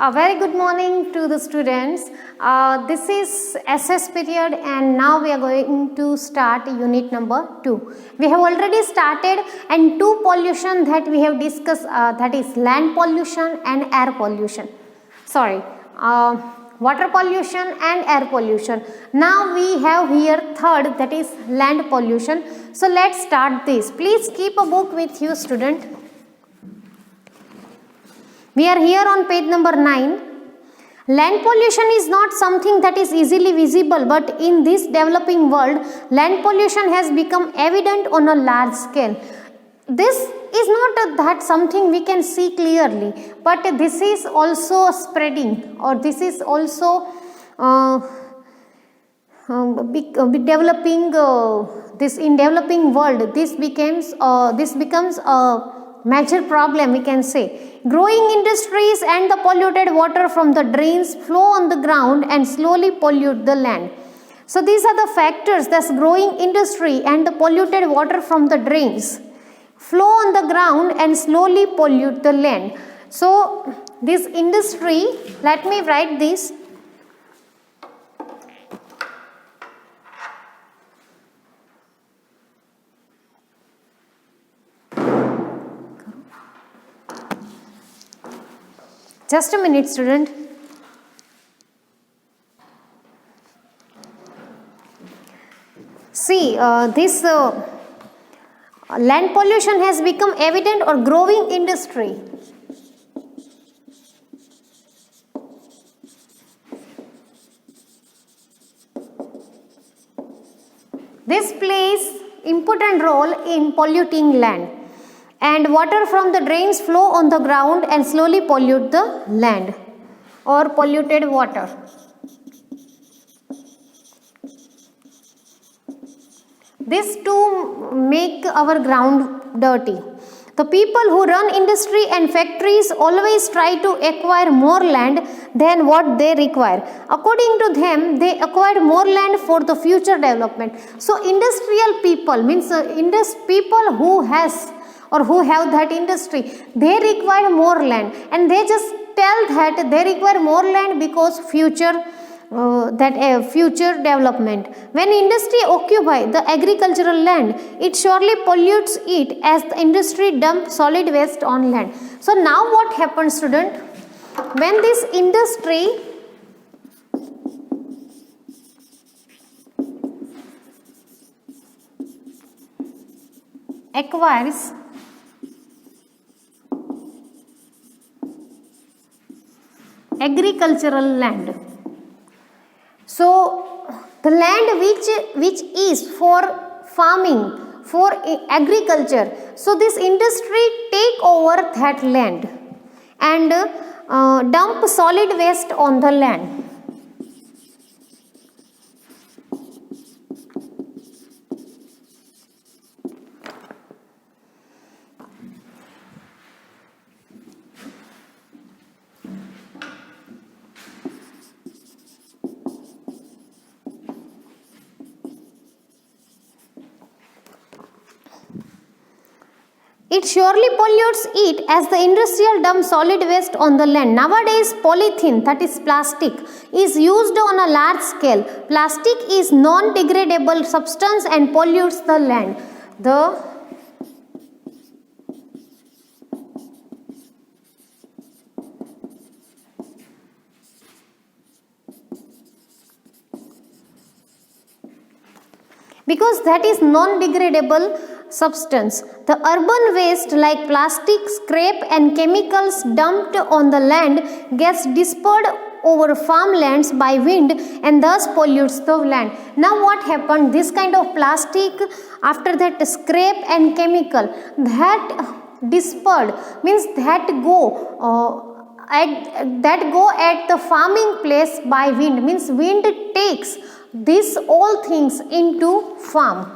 A very good morning to the students. This is SS period and now we are going to start unit number 2. We have already started and two pollution that we have discussed, that is land pollution and air pollution. Water pollution and air pollution. Now we have here third, that is land pollution. So let's start this. Please keep a book with you, student. We are here on page number 9. Land pollution is not something that is easily visible, but in this developing world, land pollution has become evident on a large scale. This is not that something we can see clearly, but this is also spreading, or this is also developing. This in developing world, this becomes a major problem, we can say. Growing industries and the polluted water from the drains flow on the ground and slowly pollute the land. So these are the factors, that's growing industry and the polluted water from the drains flow on the ground and slowly pollute the land. So this industry, let me write this. Just a minute, student. See, this land pollution has become evident or growing industry. This plays important role in polluting land. And water from the drains flow on the ground and slowly pollute the land or polluted water. This too make our ground dirty. The people who run industry and factories always try to acquire more land than what they require. According to them, they acquire more land for the future development. So industrial people means people who have that industry, they require more land, and they just tell that they require more land because future development. When industry occupy the agricultural land, it surely pollutes it as the industry dump solid waste on land. So now what happens, student? When this industry acquires agricultural land, so the land which is for farming, for agriculture, so this industry take over that land and dump solid waste on the land. It surely pollutes it as the industrial dump solid waste on the land. Nowadays, polythene, that is plastic, is used on a large scale. Plastic is non-degradable substance and pollutes the land. Because that is non-degradable substance. The urban waste like plastic, scrap and chemicals dumped on the land gets dispersed over farmlands by wind and thus pollutes the land. Now what happened? This kind of plastic, after that scrap and chemical, that dispersed means that go at the farming place by wind, means wind takes these all things into farm.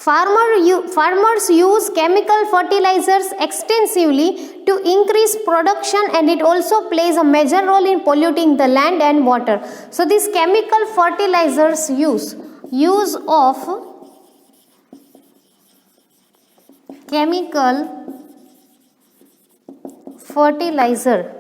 Farmers use chemical fertilizers extensively to increase production, and it also plays a major role in polluting the land and water. So these chemical fertilizers use of chemical fertilizer,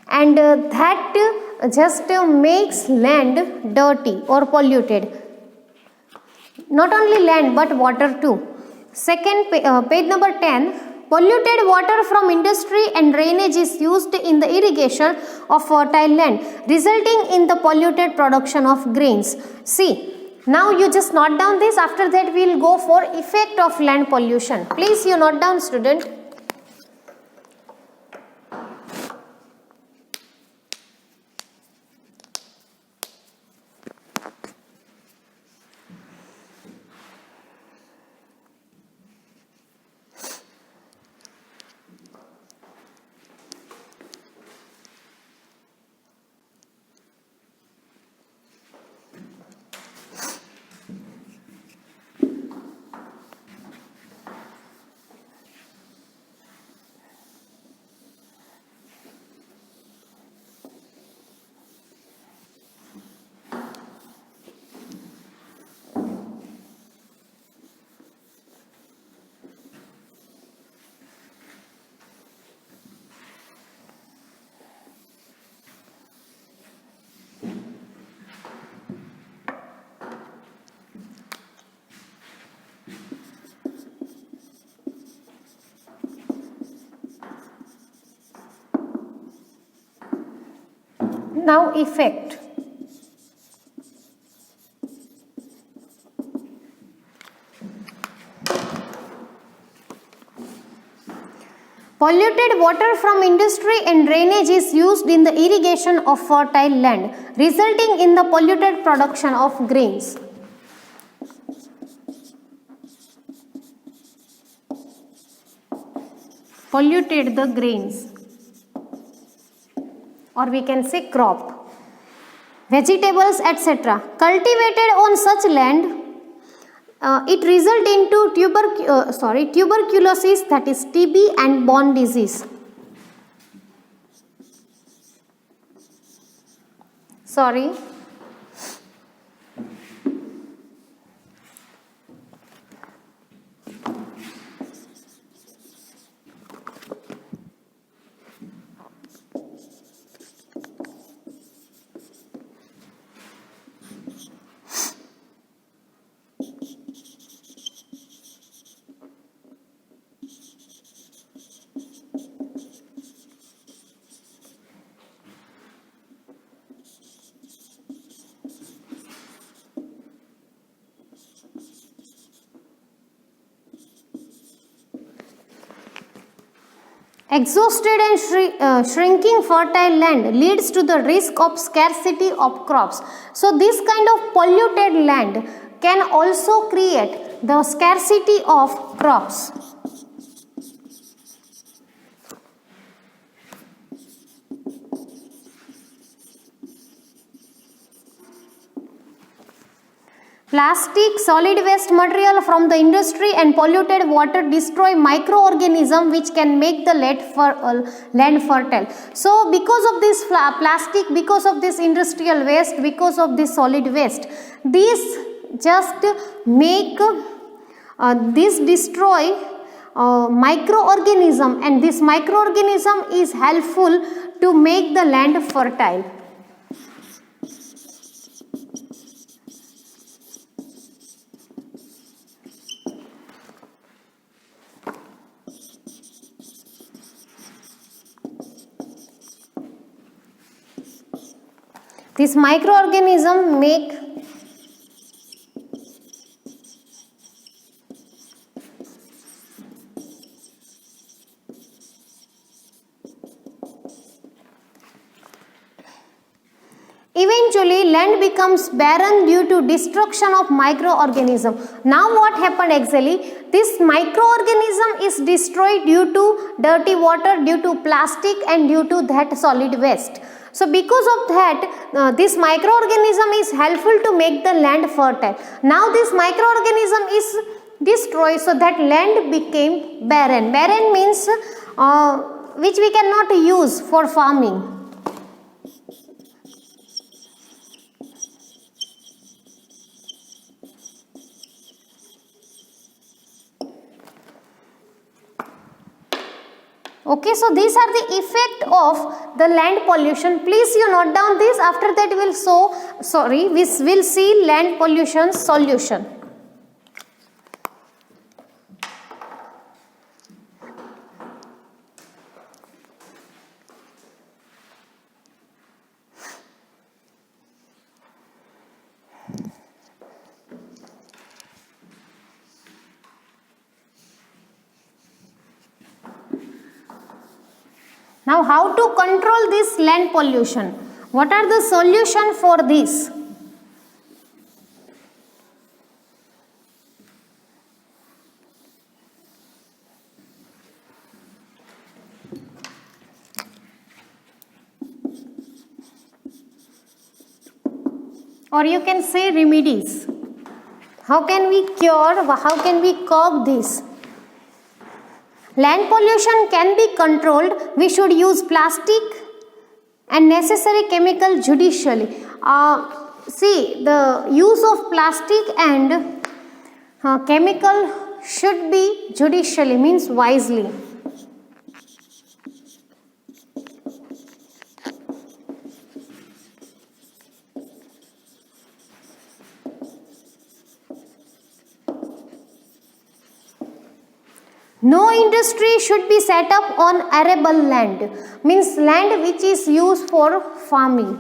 and that just makes land dirty or polluted. Not only land but water too. Second, page number 10. Polluted water from industry and drainage is used in the irrigation of fertile land, resulting in the polluted production of grains. See, now you just note down this. After that we will go for effect of land pollution. Please you note down, student. Now effect. Polluted water from industry and drainage is used in the irrigation of fertile land, resulting in the polluted production of grains. Polluted the grains, or we can say crop, vegetables, etc. Cultivated on such land, it result into tuberculosis, that is TB, and bone disease. Sorry. Exhausted and shrinking fertile land leads to the risk of scarcity of crops. So this kind of polluted land can also create the scarcity of crops. Plastic, solid waste material from the industry and polluted water destroy microorganisms which can make the land fertile. So because of this plastic, because of this industrial waste, because of this solid waste, these just make this destroy microorganism, and this microorganism is helpful to make the land fertile. This microorganism make eventually land becomes barren due to destruction of microorganism. Now what happened actually? This microorganism is destroyed due to dirty water, due to plastic, and due to that solid waste. So because of that, this microorganism is helpful to make the land fertile. Now this microorganism is destroyed, so that land became barren. Barren means which we cannot use for farming. Okay, so these are the effect of the land pollution. Please you note down this. After that we will see land pollution solution. Now how to control this land pollution? What are the solution for this? Or you can say remedies. How can we cure, how can we curb this? Land pollution can be controlled. We should use plastic and necessary chemical judicially. See, the use of plastic and chemical should be judicially, means wisely. No industry should be set up on arable land, means land which is used for farming.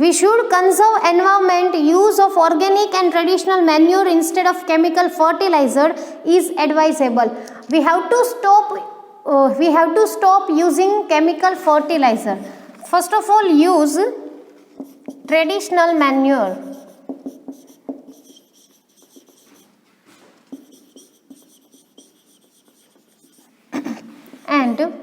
We should conserve environment. Use of organic and traditional manure instead of chemical fertilizer is advisable. We have to stop using chemical fertilizer. First of all, use traditional manure. And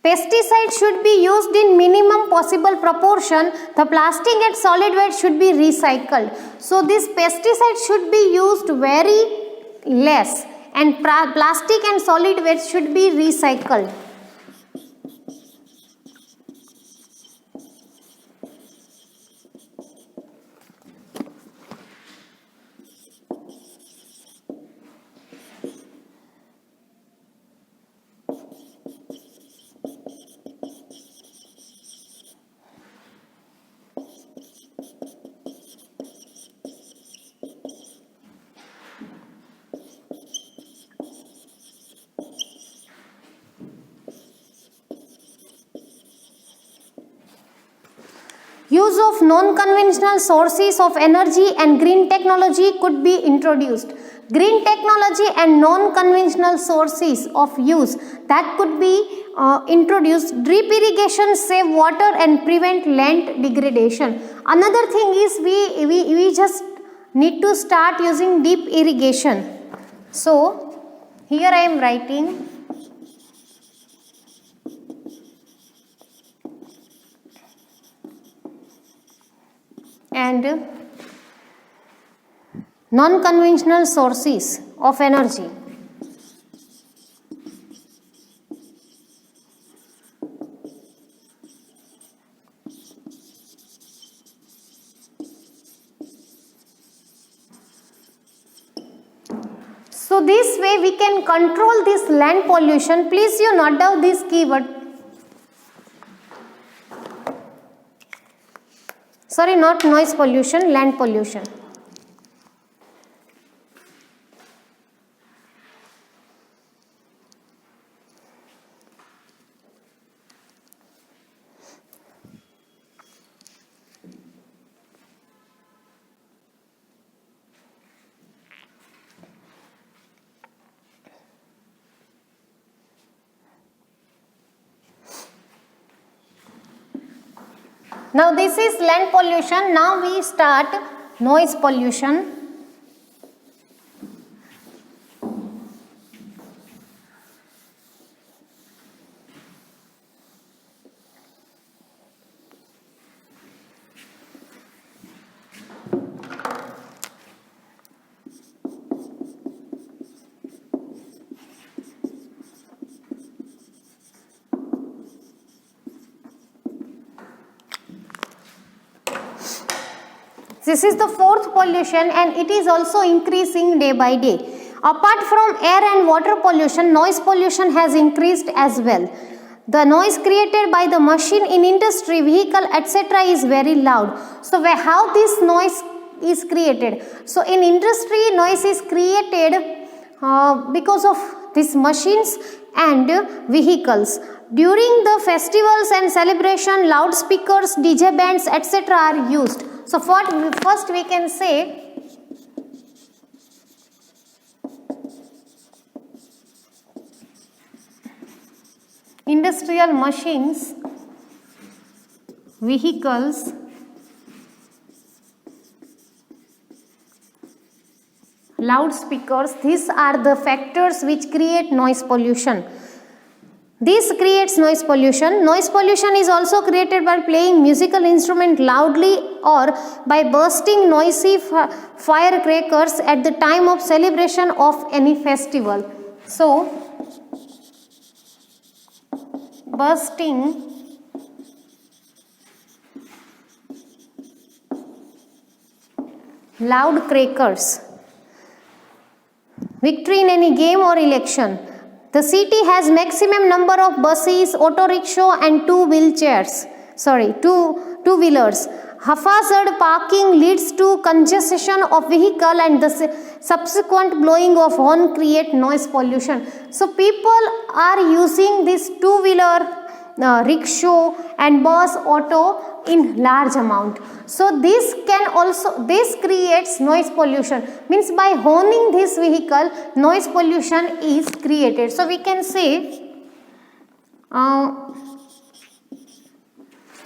pesticides should be used in minimum possible proportion. The plastic and solid waste should be recycled. So this pesticide should be used very less, and plastic and solid waste should be recycled. Use of non-conventional sources of energy and green technology could be introduced. Green technology and non-conventional sources of use that could be introduced. Drip irrigation save water and prevent land degradation. Another thing is we just need to start using deep irrigation. So here I am writing and non-conventional sources of energy. So this way we can control this land pollution. Please you note down this keyword. Sorry, not noise pollution, land pollution. Now this is land pollution. Now we start noise pollution. This is the fourth pollution and it is also increasing day by day. Apart from air and water pollution, noise pollution has increased as well. The noise created by the machine in industry, vehicle, etc. is very loud. So how this noise is created? So in industry, noise is created because of these machines and vehicles. During the festivals and celebration, loudspeakers, DJ bands, etc. are used. So first we can say industrial machines, vehicles, loudspeakers, these are the factors which create noise pollution. This creates noise pollution. Noise pollution is also created by playing musical instrument loudly or by bursting noisy firecrackers at the time of celebration of any festival. So, bursting loud crackers. Victory in any game or election. The city has maximum number of buses, auto rickshaw and two-wheelers. Haphazard parking leads to congestion of vehicle and the subsequent blowing of horn create noise pollution. So people are using this two-wheeler, rickshaw and bus, auto in large amount. So this creates noise pollution. Means by honing this vehicle, noise pollution is created. So we can say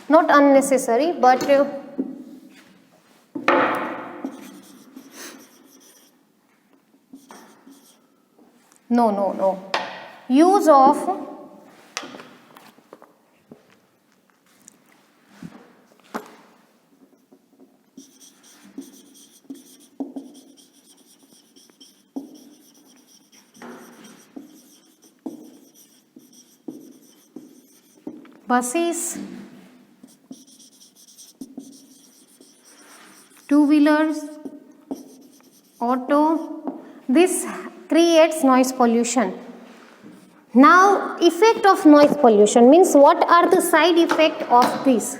not unnecessary but use of buses, two-wheelers, auto, this creates noise pollution. Now, effect of noise pollution means what are the side effects of this?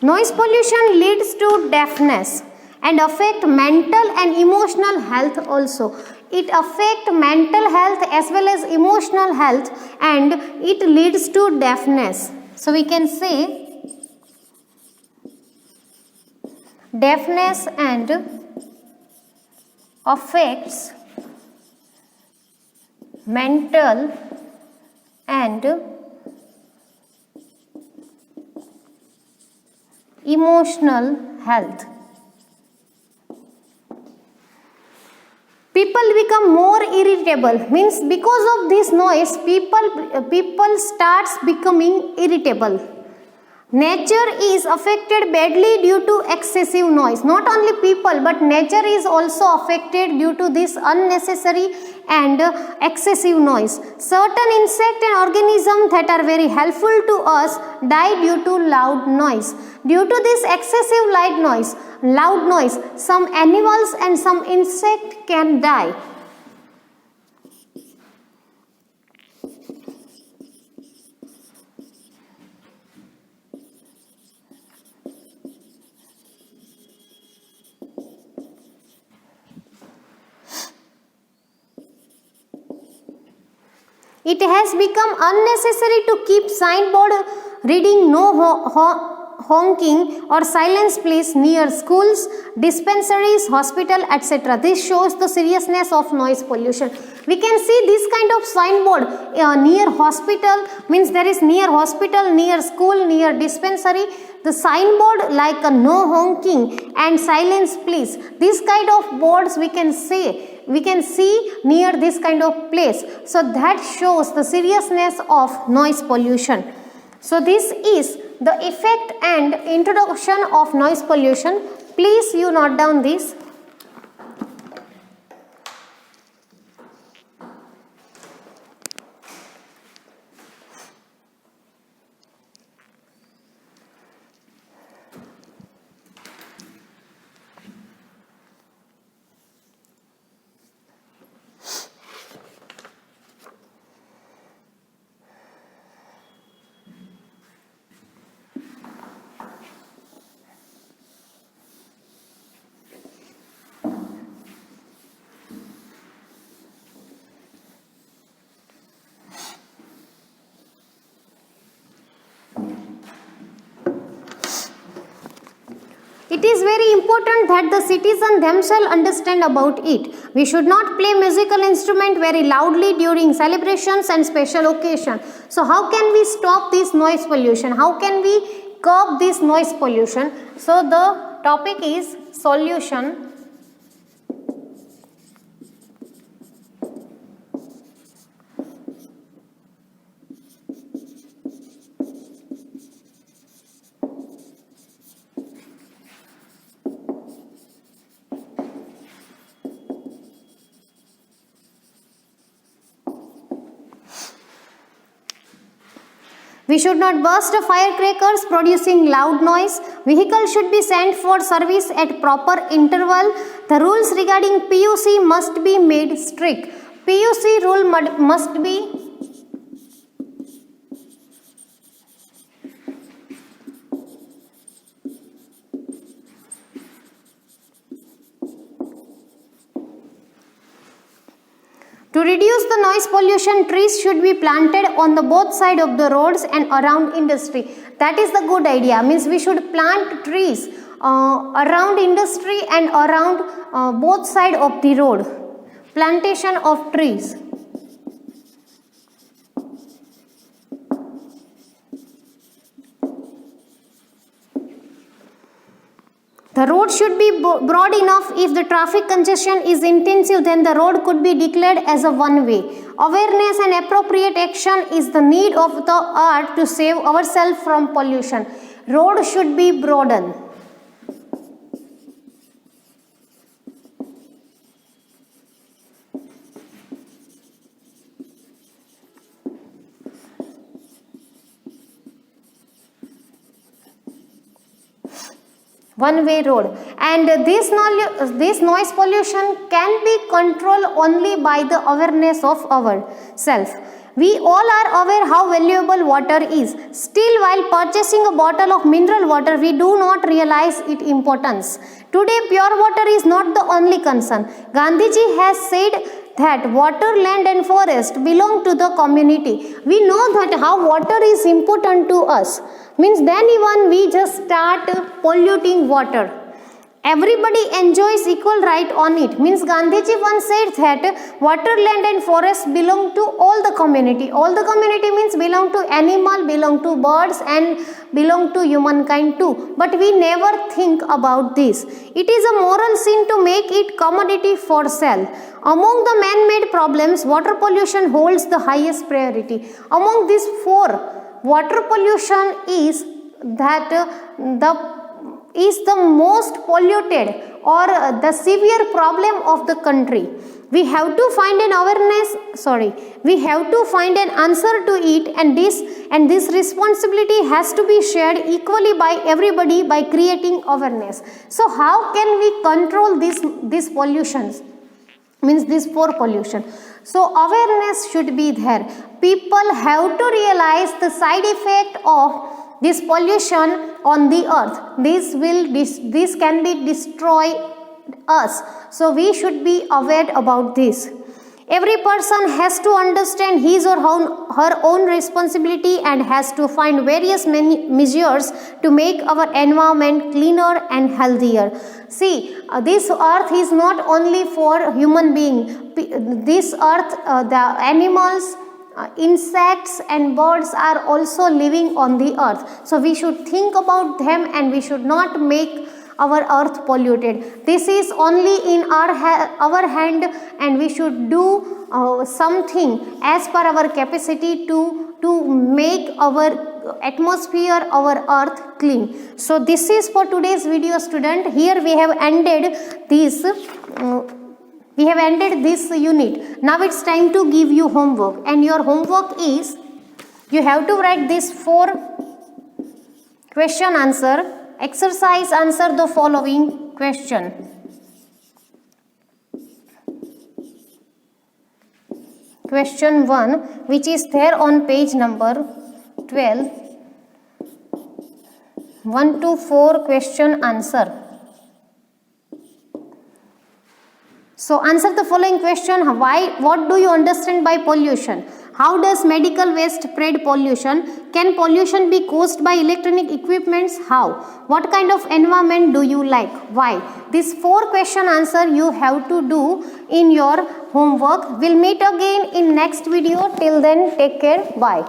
Noise pollution leads to deafness and affect mental and emotional health also. It affects mental health as well as emotional health and it leads to deafness. So we can say deafness and affects mental and emotional health. People become more irritable, means because of this noise people starts becoming irritable. Nature is affected badly due to excessive noise. Not only people but nature is also affected due to this unnecessary and excessive noise. Certain insects and organisms that are very helpful to us die due to loud noise. Due to this excessive loud noise, some animals and some insects can die. It has become unnecessary to keep signboard reading no honking or silence please near schools, dispensaries, hospital, etc. This shows the seriousness of noise pollution. We can see this kind of signboard near hospital, means there is near hospital, near school, near dispensary. The signboard like a no honking and silence please. This kind of boards we can see near this kind of place. So that shows the seriousness of noise pollution. So this is the effect and introduction of noise pollution. Please you note down this. It is very important that the citizen themselves understand about it. We should not play musical instrument very loudly during celebrations and special occasions. So how can we stop this noise pollution? How can we curb this noise pollution? So the topic is solution. We should not burst the firecrackers producing loud noise. Vehicles should be sent for service at proper interval. The rules regarding PUC must be made strict. PUC rule must be to reduce the noise pollution. Trees should be planted on the both side of the roads and around industry. That is the good idea. Means we should plant trees around industry and around both side of the road. Plantation of trees. The road should be broad enough. If the traffic congestion is intensive, then the road could be declared as a one-way. Awareness and appropriate action is the need of the hour to save ourselves from pollution. Road should be broadened. One-way road, and this noise pollution can be controlled only by the awareness of ourselves. We all are aware how valuable water is. Still, while purchasing a bottle of mineral water, we do not realize its importance. Today, pure water is not the only concern. Gandhiji has said that water, land and forest belong to the community. We know that how water is important to us. Means then even we just start polluting water. Everybody enjoys equal right on it. Means Gandhiji once said that water, land and forest belong to all the community. All the community means belong to animal, belong to birds and belong to humankind too. But we never think about this. It is a moral sin to make it commodity for sale. Among the man-made problems, water pollution holds the highest priority. Among these four, water pollution is the most polluted or the severe problem of the country. We have to find an answer to it, and this responsibility has to be shared equally by everybody by creating awareness. So how can we control these pollutions? Means this four pollution. So awareness should be there. People have to realize the side effect of this pollution on the earth. This can be destroy us. So we should be aware about this. Every person has to understand his or her own responsibility and has to find various measures to make our environment cleaner and healthier. See, this earth is not only for human being. This earth, the animals, insects and birds are also living on the earth. So we should think about them and we should not make our earth polluted. This is only in our hand, and we should do something as per our capacity to make our atmosphere, our earth clean. So this is for today's video, student. Here we have ended this unit. Now it's time to give you homework, and your homework is you have to write this 4 question answer. Exercise: answer the following question. Question 1, which is there on page number 12. 1 to 4 question answer. So answer the following question. What do you understand by pollution? How does medical waste spread pollution? Can pollution be caused by electronic equipments? How? What kind of environment do you like? Why? These 4 question answer you have to do in your homework. We'll meet again in next video. Till then, take care. Bye.